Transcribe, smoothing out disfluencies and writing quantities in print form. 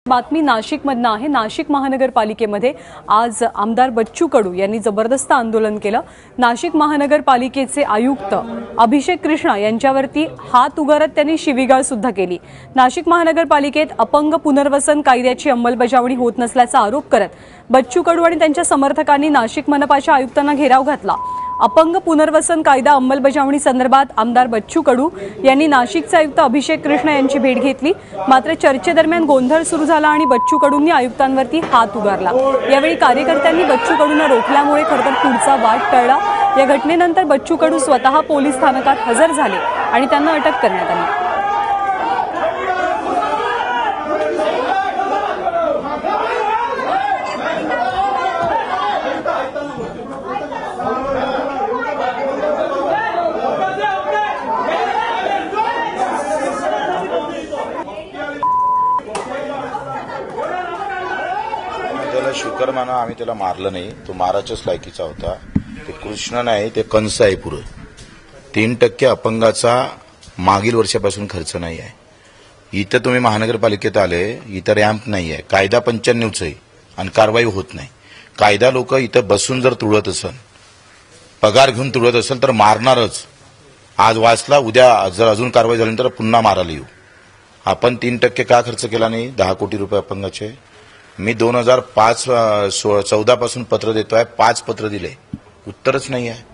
बातमी नाशिकमधनं आहे। नाशिक महानगरपालिकेमध्ये आज आमदार बच्चू कडू यांनी जबरदस्त आंदोलन केलं। नाशिक महानगरपालिकेचे आयुक्त अभिषेक कृष्णा यांच्यावरती हात उगारत त्यांनी शिवीगाळ सुद्धा केली। नाशिक महानगरपालिकेत अपंग पुनर्वसन कायद्याची अंमलबजावणी होत नसल्याचा आरोप करत बच्चू कडू आणि त्यांच्या समर्थकांनी नाशिक मनपाच्या आयुक्तांना घेराव घातला। अपंग पुनर्वसन कायदा अंमलबजावणी संदर्भात आमदार बच्चू कडू यांनी नाशिकचे आयुक्त अभिषेक कृष्णा यांची भेट घेतली। मात्र चर्चेदरम्यान गोंधळ सुरू झाला आणि बच्चू कडूंनी आयुक्तांवरती हात उगारला। यावेळी कार्यकर्त्यांनी बच्चू कडूंना रोखल्यामुळे खरतर पुढचा वाद टळला। या घटनेनंतर बच्चू कडू स्वतः पोलीस स्थानकात हजर झाले आणि त्यांना अटक करण्यात आली। त्याला शुकर माना, आम्ही त्याला मारलं नाही, तो माराच्याच लायकीचा होता। ते कृष्ण नाही, ते कंस आहे। पुरं 3% अपंगाचा मागील वर्षापासून खर्च नाही आहे। इथं तुम्ही महानगरपालिकेत आले, इथं रॅम्प नाही आहे, कायदा 95च आहे आणि कारवाई होत नाही। कायदा लोक इथं बसून जर तुळत असेल, पगार घेऊन तुळत असेल तर मारणारच। आज वाचला, उद्या जर अजून कारवाई झाल्यानंतर पुन्हा मारायला येऊ। आपण 3% का खर्च केला नाही? 10 कोटी रुपये अपंगाचे। मी 2014 पासून पत्र देतोय, 5 पत्र दिले, उत्तरच नाही आहे।